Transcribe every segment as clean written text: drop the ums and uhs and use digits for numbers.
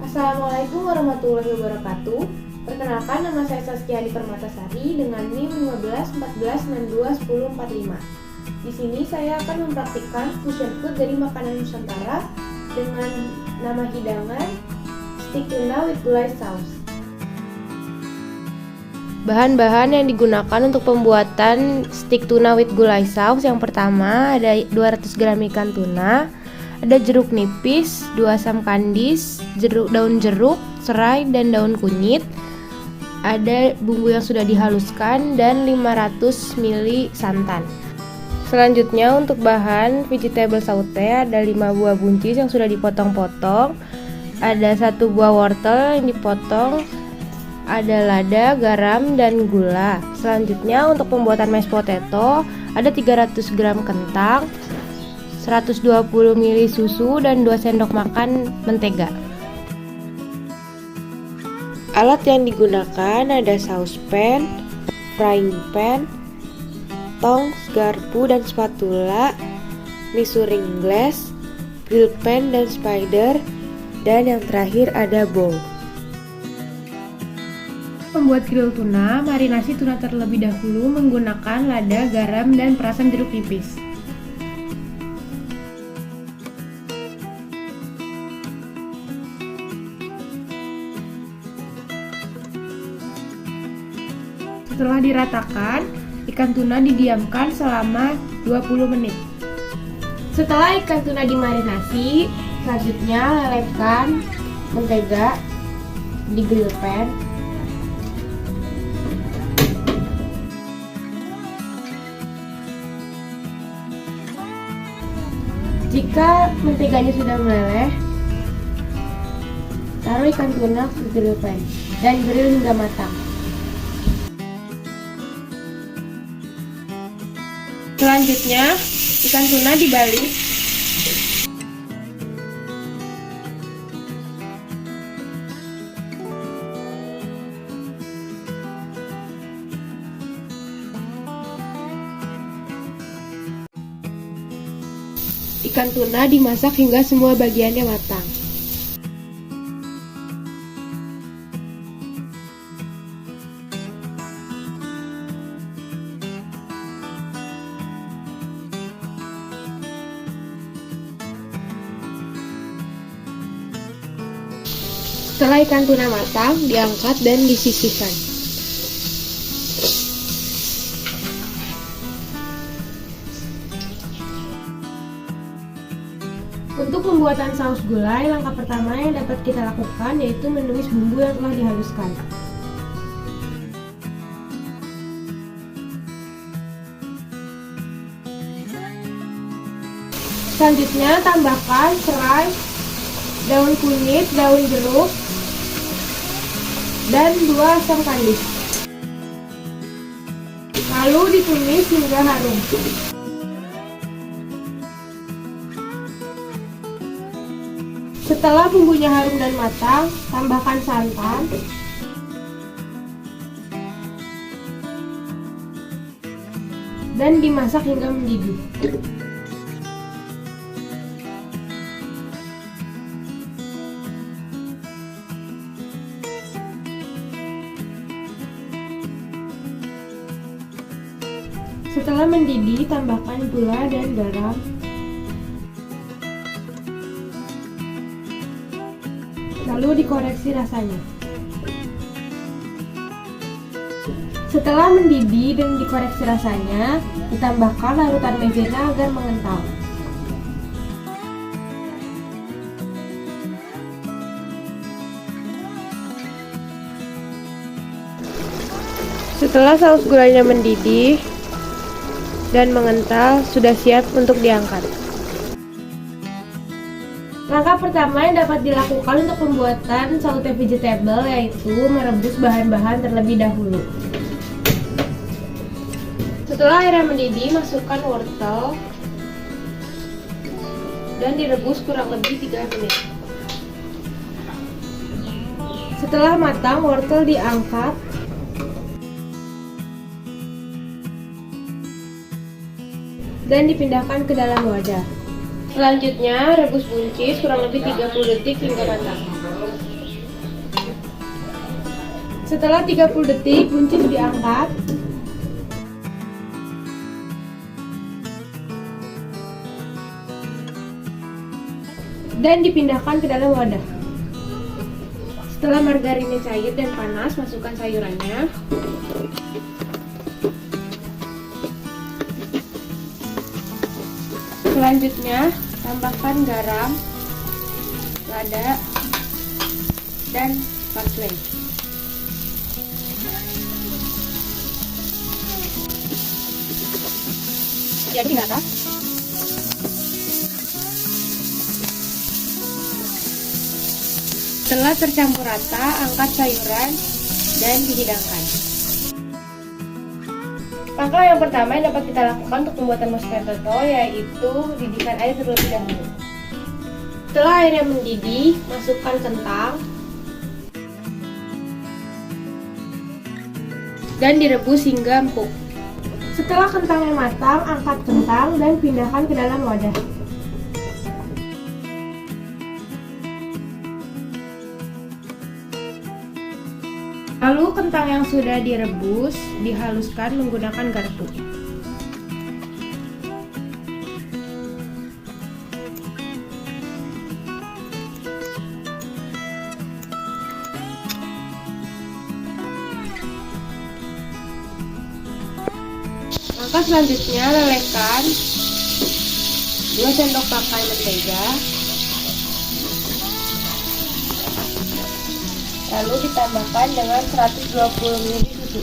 Assalamualaikum warahmatullahi wabarakatuh. Perkenalkan, nama saya Saskia Adi Permatasari dengan NIM 1514621045. Di sini saya akan mempraktikkan fusion food dari makanan Nusantara dengan nama hidangan steak tuna with gulai saus. Bahan-bahan yang digunakan untuk pembuatan steak tuna with gulai saus, yang pertama ada 200 gram ikan tuna, ada jeruk nipis, 2 asam kandis, daun jeruk, serai, dan daun kunyit. Ada bumbu yang sudah dihaluskan dan 500 ml santan. Selanjutnya untuk bahan vegetable saute ada 5 buah buncis yang sudah dipotong-potong, ada 1 buah wortel yang dipotong, ada lada, garam, dan gula. Selanjutnya untuk pembuatan mashed potato ada 300 gram kentang, 120 ml susu, dan 2 sendok makan mentega. Alat yang digunakan ada saucepan, frying pan, tongs, garpu, dan spatula, measuring glass, grill pan dan spider, dan yang terakhir ada bowl. Membuat grill tuna, marinasi tuna terlebih dahulu menggunakan lada, garam, dan perasan jeruk nipis. Setelah diratakan, ikan tuna didiamkan selama 20 menit. Setelah ikan tuna dimarinasi, selanjutnya lelehkan mentega di grill pan. Jika menteganya sudah meleleh, taruh ikan tuna ke grill pan dan grill hingga matang. Selanjutnya, ikan tuna dibalik. Ikan tuna dimasak hingga semua bagiannya matang. Setelah ikan tuna matang, diangkat dan disisihkan. Untuk pembuatan saus gulai, langkah pertama yang dapat kita lakukan yaitu menumis bumbu yang telah dihaluskan. Selanjutnya, tambahkan serai, daun kunyit, daun jeruk, dan 2 asam kandis. Lalu ditumis hingga harum. Setelah bumbunya harum dan matang, tambahkan santan, dan dimasak hingga mendidih. Setelah mendidih, tambahkan gula dan garam. Lalu dikoreksi rasanya. Setelah mendidih dan dikoreksi rasanya, ditambahkan larutan maizena agar mengental. Setelah saus gulanya mendidih dan mengental, sudah siap untuk diangkat. Langkah pertama yang dapat dilakukan untuk pembuatan saute vegetable yaitu merebus bahan-bahan terlebih dahulu. Setelah airnya mendidih, masukkan wortel dan direbus kurang lebih 3 menit. Setelah matang, wortel diangkat dan dipindahkan ke dalam wadah. Selanjutnya, rebus buncis kurang lebih 30 detik hingga matang. Setelah 30 detik, buncis diangkat. Dan dipindahkan ke dalam wadah. Setelah margarinnya cair dan panas, masukkan sayurannya. Selanjutnya, tambahkan garam, lada, dan parsley. Diaduk hingga rata. Setelah tercampur rata, angkat sayuran dan dihidangkan. Langkah yang pertama yang dapat kita lakukan untuk pembuatan mosquito yaitu didihkan air terlebih dahulu. Setelah airnya mendidih, masukkan kentang dan direbus hingga empuk. Setelah kentangnya matang, angkat kentang dan pindahkan ke dalam wadah. Lalu kentang yang sudah direbus dihaluskan menggunakan garpu. Langkah selanjutnya, lelehkan 2 sendok makan mentega, lalu ditambahkan dengan 120 ml susu.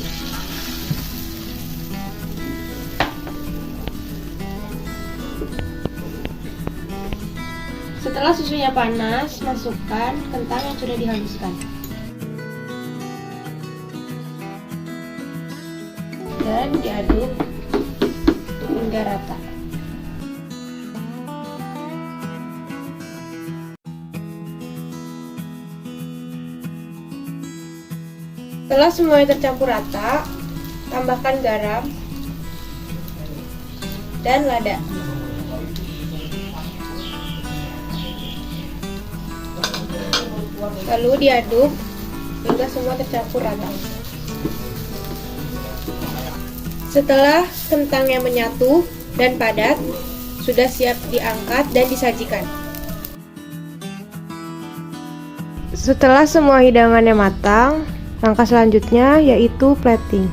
Setelah susunya panas, masukkan kentang yang sudah dihaluskan dan diaduk hingga rata. Setelah semuanya tercampur rata, tambahkan garam dan lada. Lalu diaduk hingga semua tercampur rata. Setelah kentangnya menyatu dan padat, sudah siap diangkat dan disajikan. Setelah semua hidangannya matang, langkah selanjutnya yaitu plating.